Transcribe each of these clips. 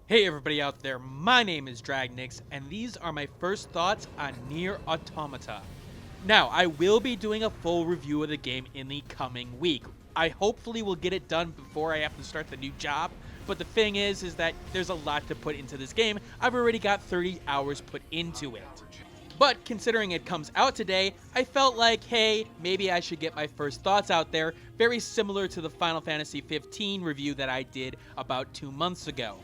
Hey everybody out there, my name is Dragnix, and these are my first thoughts on Nier Automata. Now, I will be doing a full review of the game in the coming week. I hopefully will get it done before I have to start the new job, but the thing is that there's a lot to put into this game. I've already got 30 hours put into it. But considering it comes out today, I felt like, hey, maybe I should get my first thoughts out there, very similar to the Final Fantasy 15 review that I did about 2 months ago.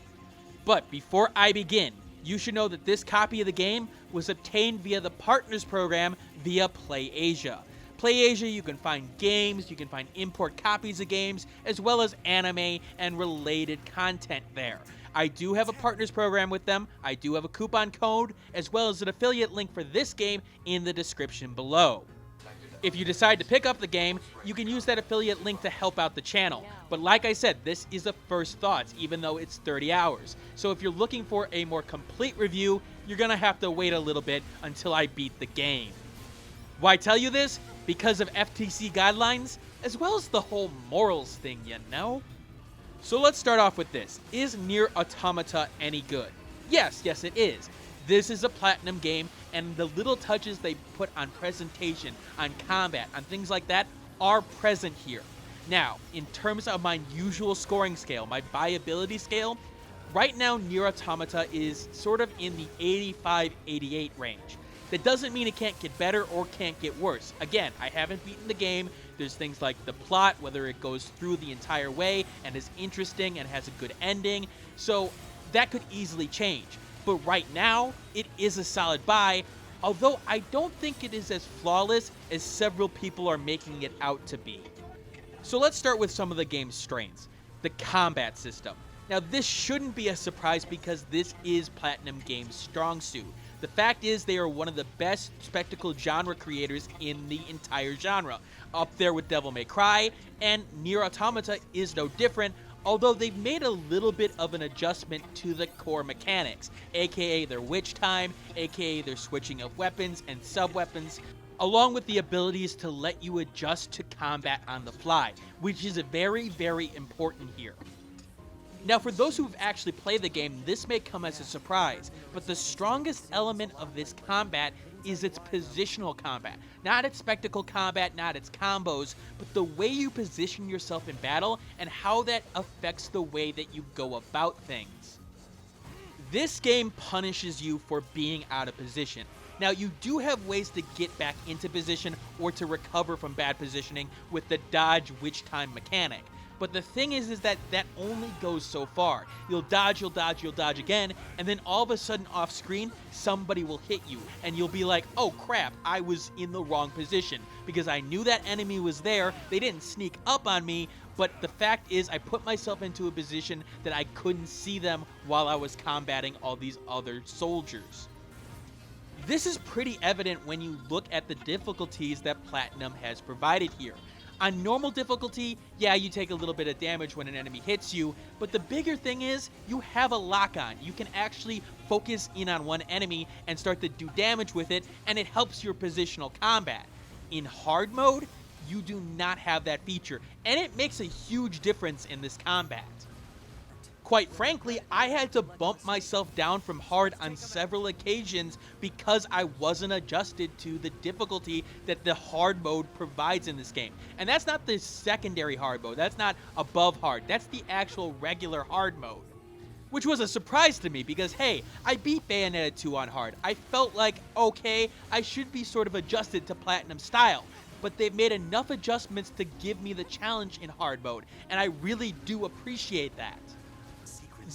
But before I begin, you should know that this copy of the game was obtained via the Partners Program via PlayAsia. PlayAsia, you can find games, you can find import copies of games, as well as anime and related content there. I do have a Partners Program with them, I do have a coupon code, as well as an affiliate link for this game in the description below. If you decide to pick up the game, you can use that affiliate link to help out the channel. But like I said, this is a first thoughts, even though it's 30 hours. So if you're looking for a more complete review, you're gonna have to wait a little bit until I beat the game. Why tell you this? Because of FTC guidelines, as well as the whole morals thing, you know? So let's start off with this. Is Nier Automata any good? Yes, it is. This is a Platinum game, and the little touches they put on presentation, on combat, on things like that, are present here. Now, in terms of my usual scoring scale, my buyability scale, right now Nier Automata is sort of in the 85-88 range. That doesn't mean it can't get better or can't get worse. Again, I haven't beaten the game. There's things like the plot, whether it goes through the entire way and is interesting and has a good ending, so that could easily change. But right now, it is a solid buy, although I don't think it is as flawless as several people are making it out to be. So let's start with some of the game's strengths. The combat system. Now this shouldn't be a surprise because this is Platinum Games' strong suit. The fact is they are one of the best spectacle genre creators in the entire genre, up there with Devil May Cry, and Nier Automata is no different, although they've made a little bit of an adjustment to the core mechanics, aka their witch time, aka their switching of weapons and sub-weapons, along with the abilities to let you adjust to combat on the fly, which is very, very important here. Now, for those who've actually played the game, this may come as a surprise, but the strongest element of this combat is its positional combat. Not its spectacle combat, not its combos, but the way you position yourself in battle and how that affects the way that you go about things. This game punishes you for being out of position. Now, you do have ways to get back into position or to recover from bad positioning with the dodge witch time mechanic. But the thing is that only goes so far. You'll dodge again, and then all of a sudden off screen, somebody will hit you, and you'll be like, oh crap, I was in the wrong position, because I knew that enemy was there, they didn't sneak up on me, but the fact is I put myself into a position that I couldn't see them while I was combating all these other soldiers. This is pretty evident when you look at the difficulties that Platinum has provided here. On normal difficulty, yeah, you take a little bit of damage when an enemy hits you, but the bigger thing is, you have a lock-on. You can actually focus in on one enemy and start to do damage with it, and it helps your positional combat. In hard mode, you do not have that feature, and it makes a huge difference in this combat. Quite frankly, I had to bump myself down from hard on several occasions because I wasn't adjusted to the difficulty that the hard mode provides in this game. And that's not the secondary hard mode, that's not above hard, that's the actual regular hard mode. Which was a surprise to me because, hey, I beat Bayonetta 2 on hard. I felt like, okay, I should be sort of adjusted to Platinum style. But they've made enough adjustments to give me the challenge in hard mode, and I really do appreciate that.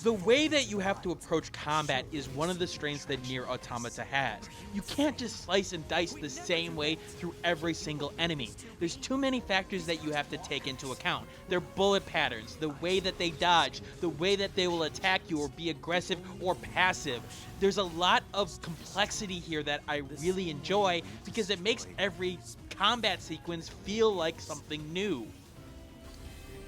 The way that you have to approach combat is one of the strengths that Nier Automata has. You can't just slice and dice the same way through every single enemy. There's too many factors that you have to take into account. Their bullet patterns, the way that they dodge, the way that they will attack you or be aggressive or passive. There's a lot of complexity here that I really enjoy because it makes every combat sequence feel like something new.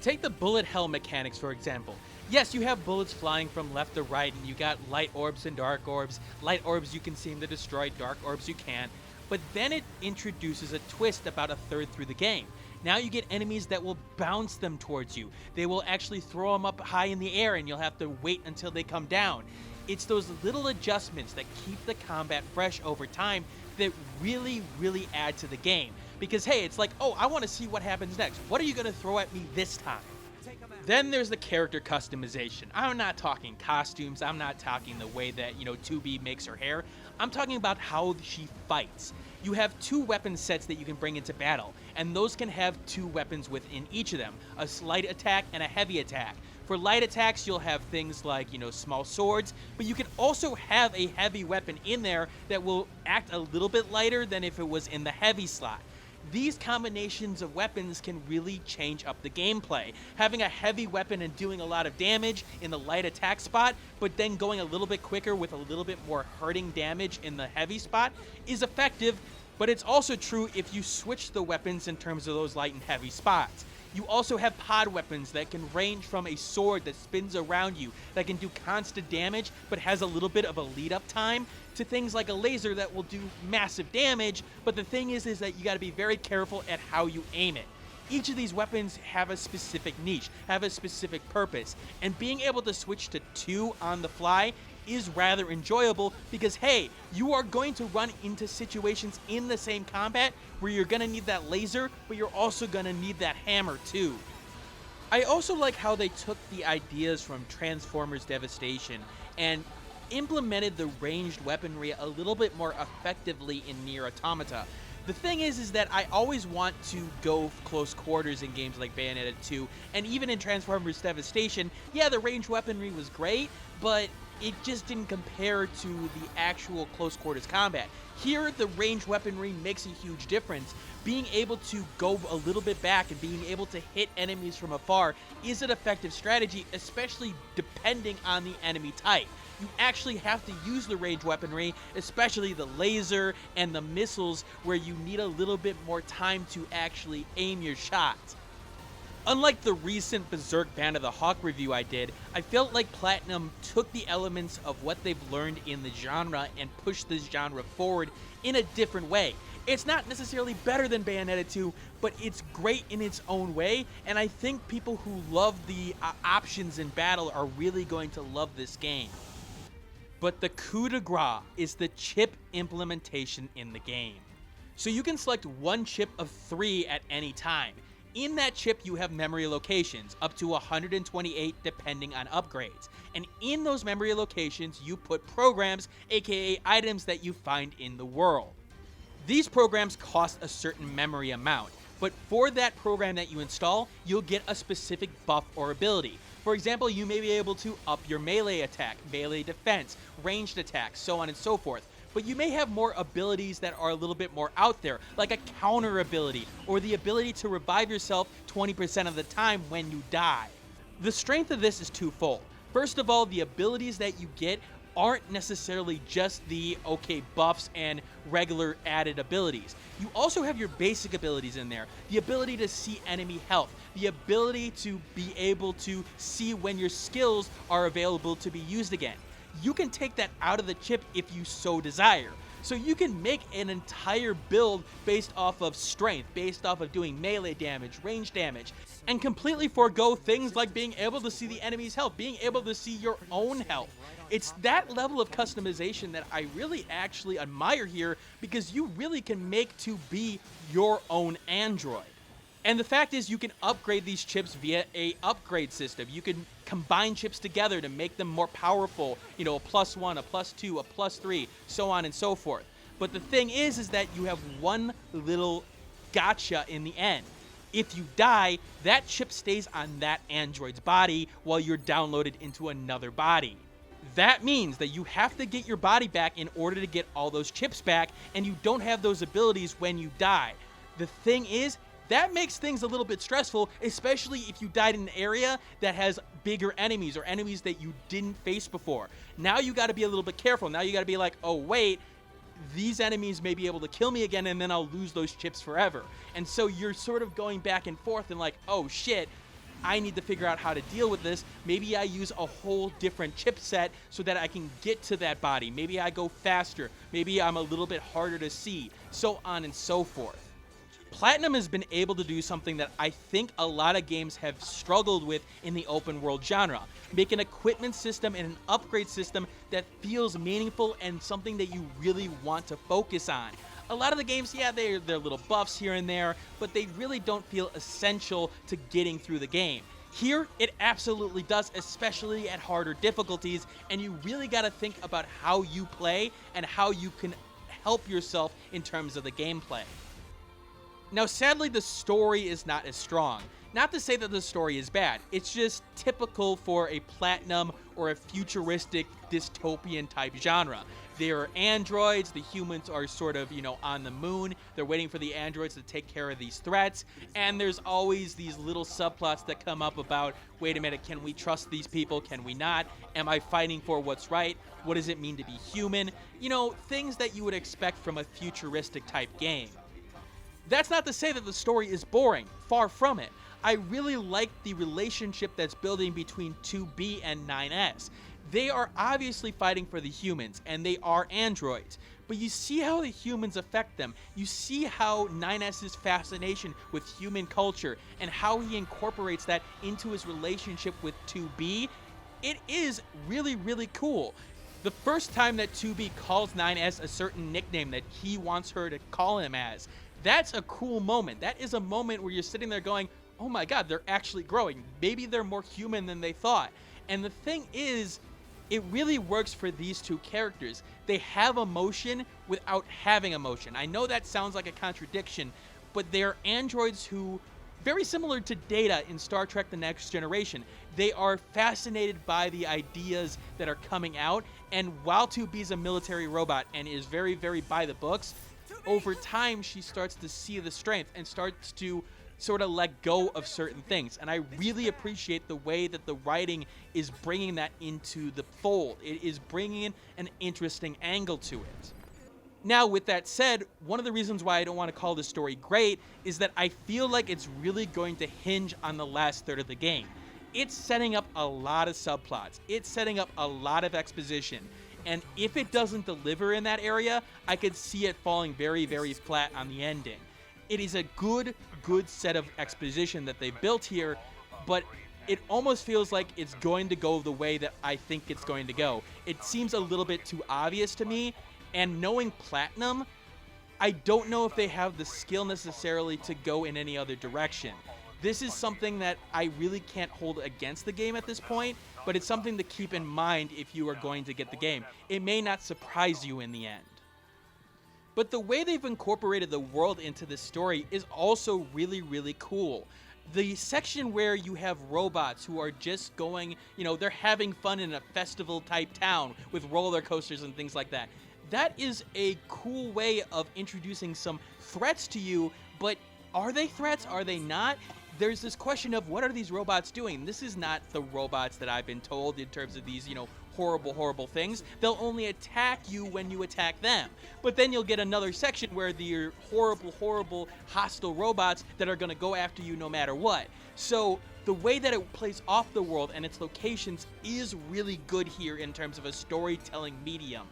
Take the bullet hell mechanics, for example. Yes, you have bullets flying from left to right, and you got light orbs and dark orbs. Light orbs you can seem to destroy, dark orbs you can't. But then it introduces a twist about a third through the game. Now you get enemies that will bounce them towards you. They will actually throw them up high in the air and you'll have to wait until they come down. It's those little adjustments that keep the combat fresh over time that really, really add to the game. Because hey, it's like, oh, I want to see what happens next. What are you going to throw at me this time? Then there's the character customization. I'm not talking costumes. I'm not talking the way that, 2B makes her hair. I'm talking about how she fights. You have 2 weapon sets that you can bring into battle, and those can have 2 weapons within each of them, a light attack and a heavy attack. For light attacks, you'll have things like, small swords, but you can also have a heavy weapon in there that will act a little bit lighter than if it was in the heavy slot. These combinations of weapons can really change up the gameplay. Having a heavy weapon and doing a lot of damage in the light attack spot, but then going a little bit quicker with a little bit more hurting damage in the heavy spot is effective, but it's also true if you switch the weapons in terms of those light and heavy spots. You also have pod weapons that can range from a sword that spins around you that can do constant damage but has a little bit of a lead up time to things like a laser that will do massive damage, but the thing is that you got to be very careful at how you aim it. Each of these weapons have a specific niche, have a specific purpose, and being able to switch to 2 on the fly is rather enjoyable because, hey, you are going to run into situations in the same combat where you're going to need that laser, but you're also going to need that hammer too. I also like how they took the ideas from Transformers Devastation and implemented the ranged weaponry a little bit more effectively in Nier Automata. The thing is that I always want to go close quarters in games like Bayonetta 2, and even in Transformers Devastation, yeah, the ranged weaponry was great, but it just didn't compare to the actual close quarters combat. Here, the ranged weaponry makes a huge difference. Being able to go a little bit back and being able to hit enemies from afar is an effective strategy, especially depending on the enemy type. You actually have to use the ranged weaponry, especially the laser and the missiles, where you need a little bit more time to actually aim your shots. Unlike the recent Berserk Band of the Hawk review I did, I felt like Platinum took the elements of what they've learned in the genre and pushed this genre forward in a different way. It's not necessarily better than Bayonetta 2, but it's great in its own way, and I think people who love the options in battle are really going to love this game. But the coup de grace is the chip implementation in the game. So you can select one chip of 3 at any time. In that chip, you have memory locations, up to 128 depending on upgrades. And in those memory locations, you put programs, aka items that you find in the world. These programs cost a certain memory amount, but for that program that you install, you'll get a specific buff or ability. For example, you may be able to up your melee attack, melee defense, ranged attack, so on and so forth. But you may have more abilities that are a little bit more out there, like a counter ability, or the ability to revive yourself 20% of the time when you die. The strength of this is twofold. First of all, the abilities that you get aren't necessarily just the buffs and regular added abilities. You also have your basic abilities in there. The ability to see enemy health, the ability to be able to see when your skills are available to be used again. You can take that out of the chip if you so desire. So you can make an entire build based off of strength, based off of doing melee damage, range damage, and completely forego things like being able to see the enemy's health, being able to see your own health. It's that level of customization that I really actually admire here, because you really can make to be your own android. And the fact is, you can upgrade these chips via a upgrade system. You can combine chips together to make them more powerful, a +1, a +2, a +3, so on and so forth. But the thing is that you have one little gotcha in the end. If you die, that chip stays on that android's body while you're downloaded into another body. That means that you have to get your body back in order to get all those chips back, and you don't have those abilities when you die. The thing is, that makes things a little bit stressful, especially if you died in an area that has bigger enemies or enemies that you didn't face before. Now you got to be a little bit careful. Now you got to be like, oh wait, these enemies may be able to kill me again, and then I'll lose those chips forever. And so you're sort of going back and forth and like, oh shit, I need to figure out how to deal with this. Maybe I use a whole different chipset so that I can get to that body. Maybe I go faster. Maybe I'm a little bit harder to see, so on and so forth. Platinum has been able to do something that I think a lot of games have struggled with in the open world genre. Make an equipment system and an upgrade system that feels meaningful and something that you really want to focus on. A lot of the games, yeah, they're little buffs here and there, but they really don't feel essential to getting through the game. Here, it absolutely does, especially at harder difficulties, and you really got to think about how you play and how you can help yourself in terms of the gameplay. Now, sadly, the story is not as strong. Not to say that the story is bad, it's just typical for a Platinum or a futuristic dystopian type genre. There are androids, the humans are sort of, on the moon, they're waiting for the androids to take care of these threats, and there's always these little subplots that come up about, wait a minute, can we trust these people, can we not? Am I fighting for what's right? What does it mean to be human? Things that you would expect from a futuristic type game. That's not to say that the story is boring, far from it. I really like the relationship that's building between 2B and 9S. They are obviously fighting for the humans, and they are androids. But you see how the humans affect them. You see how 9S's fascination with human culture and how he incorporates that into his relationship with 2B. It is really, really cool. The first time that 2B calls 9S a certain nickname that he wants her to call him as, that's a cool moment. That is a moment where you're sitting there going, oh my god, they're actually growing. Maybe they're more human than they thought. And the thing is, it really works for these two characters. They have emotion without having emotion. I know that sounds like a contradiction, but they're androids who, very similar to Data in Star Trek The Next Generation, they are fascinated by the ideas that are coming out, and while 2B's a military robot and is very, very by the books, over time she starts to see the strength and starts to sort of let go of certain things. And I really appreciate the way that the writing is bringing that into the fold. It is bringing in an interesting angle to it. Now, with that said, one of the reasons why I don't want to call this story great is that I feel like it's really going to hinge on the last third of the game. It's setting up a lot of subplots. It's setting up a lot of exposition. And if it doesn't deliver in that area, I could see it falling very, very flat on the ending. It is a good set of exposition that they built here, but it almost feels like it's going to go the way that I think it's going to go. It seems a little bit too obvious to me, and knowing Platinum, I don't know if they have the skill necessarily to go in any other direction. This is something that I really can't hold against the game at this point, but it's something to keep in mind if you are going to get the game. It may not surprise you in the end. But the way they've incorporated the world into this story is also really, really cool. The section where you have robots who are just going, they're having fun in a festival type town with roller coasters and things like that. That is a cool way of introducing some threats to you, but are they threats? Are they not? There's this question of what are these robots doing? This is not the robots that I've been told in terms of these, horrible, horrible things. They'll only attack you when you attack them. But then you'll get another section where they're horrible, horrible, hostile robots that are going to go after you no matter what. So the way that it plays off the world and its locations is really good here in terms of a storytelling medium.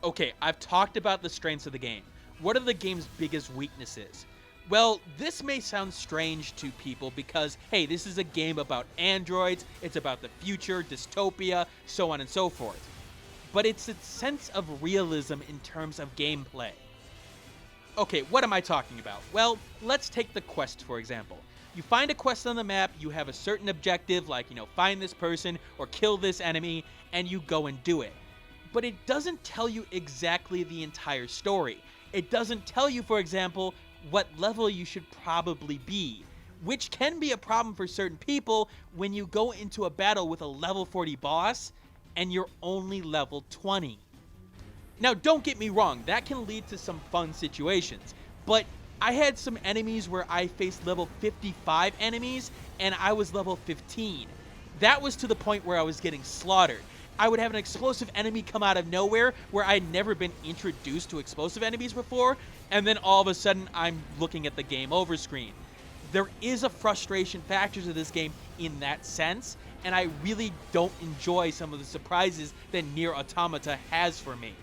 Okay, I've talked about the strengths of the game. What are the game's biggest weaknesses? Well, this may sound strange to people because, hey, this is a game about androids, it's about the future, dystopia, so on and so forth. But it's its sense of realism in terms of gameplay. Okay, what am I talking about? Well, let's take the quest, for example. You find a quest on the map, you have a certain objective, like, find this person or kill this enemy, and you go and do it. But it doesn't tell you exactly the entire story. It doesn't tell you, for example, what level you should probably be, which can be a problem for certain people when you go into a battle with a level 40 boss and you're only level 20. Now, don't get me wrong, that can lead to some fun situations, but I had some enemies where I faced level 55 enemies and I was level 15. That was to the point where I was getting slaughtered. I would have an explosive enemy come out of nowhere where I'd never been introduced to explosive enemies before, and then all of a sudden I'm looking at the game over screen. There is a frustration factor to this game in that sense, and I really don't enjoy some of the surprises that Nier Automata has for me.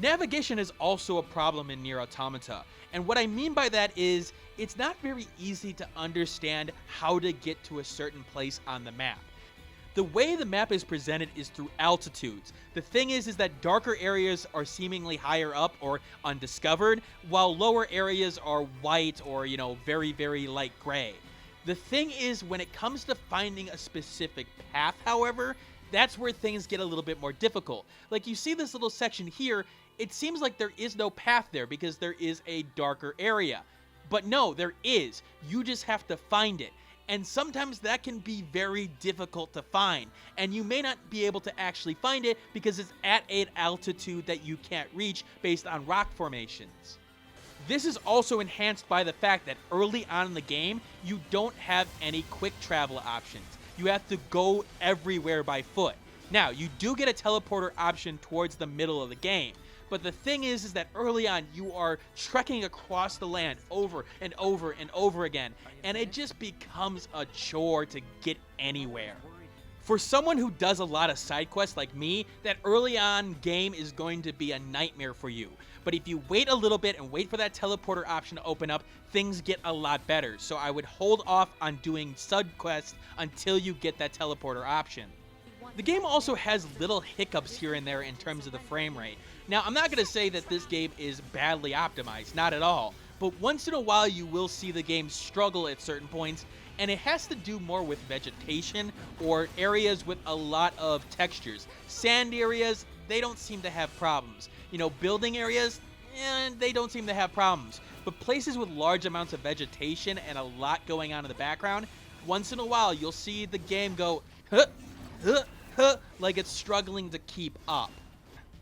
Navigation is also a problem in Nier Automata, and what I mean by that is it's not very easy to understand how to get to a certain place on the map. The way the map is presented is through altitudes. The thing is that darker areas are seemingly higher up or undiscovered, while lower areas are white or, very, very light gray. The thing is, when it comes to finding a specific path, however, that's where things get a little bit more difficult. Like, you see this little section here, it seems like there is no path there because there is a darker area. But no, there is. You just have to find it. And sometimes that can be very difficult to find, and you may not be able to actually find it because it's at an altitude that you can't reach based on rock formations. This is also enhanced by the fact that early on in the game, you don't have any quick travel options. You have to go everywhere by foot. Now, you do get a teleporter option towards the middle of the game, but the thing is that early on, you are trekking across the land over and over and over again, and it just becomes a chore to get anywhere. For someone who does a lot of side quests like me, that early on game is going to be a nightmare for you. But if you wait a little bit and wait for that teleporter option to open up, things get a lot better. So I would hold off on doing side quests until you get that teleporter option. The game also has little hiccups here and there in terms of the frame rate. Now, I'm not going to say that this game is badly optimized, not at all, but once in a while you will see the game struggle at certain points, and it has to do more with vegetation or areas with a lot of textures. Sand areas, they don't seem to have problems. Building areas, they don't seem to have problems. But places with large amounts of vegetation and a lot going on in the background, once in a while you'll see the game go, huh, huh, huh, like it's struggling to keep up.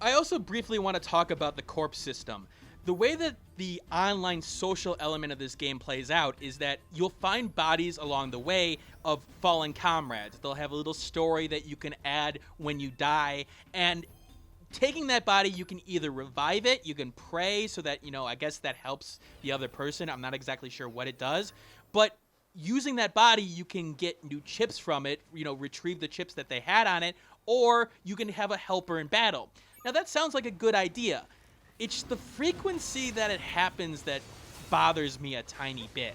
I also briefly want to talk about the corpse system. The way that the online social element of this game plays out is that you'll find bodies along the way of fallen comrades. They'll have a little story that you can add when you die, and taking that body, you can either revive it, you can pray so that, I guess that helps the other person. I'm not exactly sure what it does, but using that body, you can get new chips from it, retrieve the chips that they had on it, or you can have a helper in battle. Now, that sounds like a good idea. It's the frequency that it happens that bothers me a tiny bit.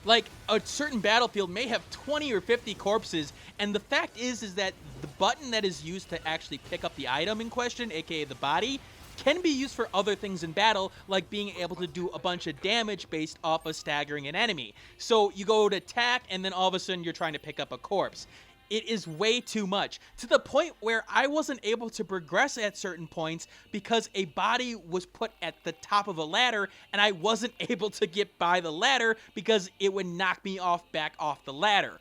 Like, a certain battlefield may have 20 or 50 corpses, and the fact is that the button that is used to actually pick up the item in question, aka the body, can be used for other things in battle, like being able to do a bunch of damage based off of staggering an enemy. So you go to attack, and then all of a sudden you're trying to pick up a corpse. It is way too much, to the point where I wasn't able to progress at certain points because a body was put at the top of a ladder, and I wasn't able to get by the ladder because it would knock me back off the ladder.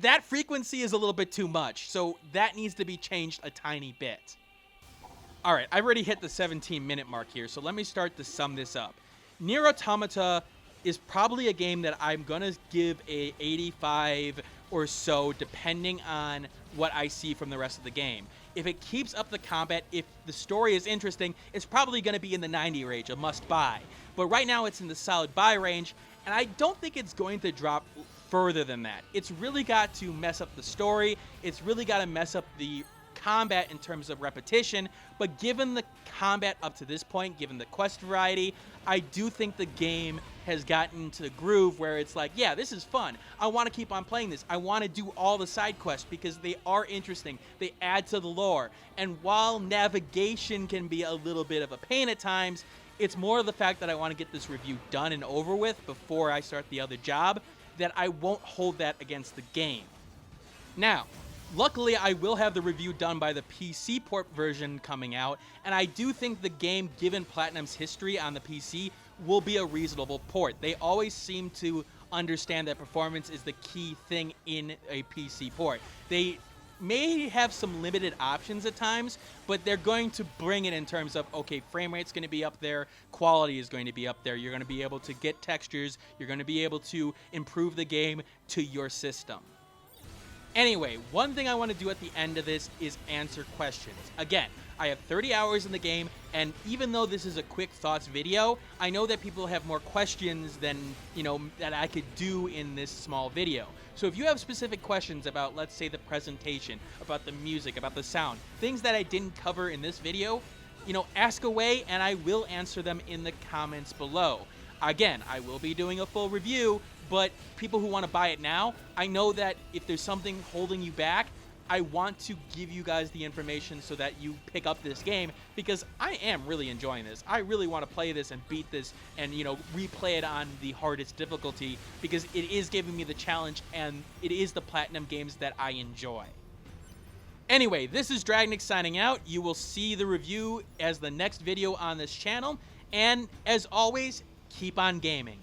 That frequency is a little bit too much, so that needs to be changed a tiny bit. Alright, I've already hit the 17-minute mark here, so let me start to sum this up. Nier Automata is probably a game that I'm gonna give a 85 or so, depending on what I see from the rest of the game. If it keeps up the combat, if the story is interesting, it's probably going to be in the 90 range, a must-buy. But right now it's in the solid buy range, and I don't think it's going to drop further than that. It's really got to mess up the story, it's really got to mess up the combat in terms of repetition, but given the combat up to this point, given the quest variety, I do think the game has gotten to the groove where it's like, yeah, this is fun. I want to keep on playing this. I want to do all the side quests because they are interesting. They add to the lore. And while navigation can be a little bit of a pain at times, it's more of the fact that I want to get this review done and over with before I start the other job, that I won't hold that against the game. Now, luckily, I will have the review done by the PC port version coming out, and I do think the game, given Platinum's history on the PC, will be a reasonable port. They always seem to understand that performance is the key thing in a PC port. They may have some limited options at times, but they're going to bring it in terms of, okay, frame rate's going to be up there, quality is going to be up there, you're going to be able to get textures, you're going to be able to improve the game to your system. Anyway, one thing I want to do at the end of this is answer questions. Again, I have 30 hours in the game, and even though this is a quick thoughts video, I know that people have more questions than, that I could do in this small video. So if you have specific questions about, let's say, the presentation, about the music, about the sound, things that I didn't cover in this video, ask away and I will answer them in the comments below. Again, I will be doing a full review, but people who want to buy it now, I know that if there's something holding you back, I want to give you guys the information so that you pick up this game, because I am really enjoying this. I really want to play this and beat this and, replay it on the hardest difficulty, because it is giving me the challenge and it is the platinum games that I enjoy. Anyway, this is Dragnix signing out. You will see the review as the next video on this channel, and as always, keep on gaming.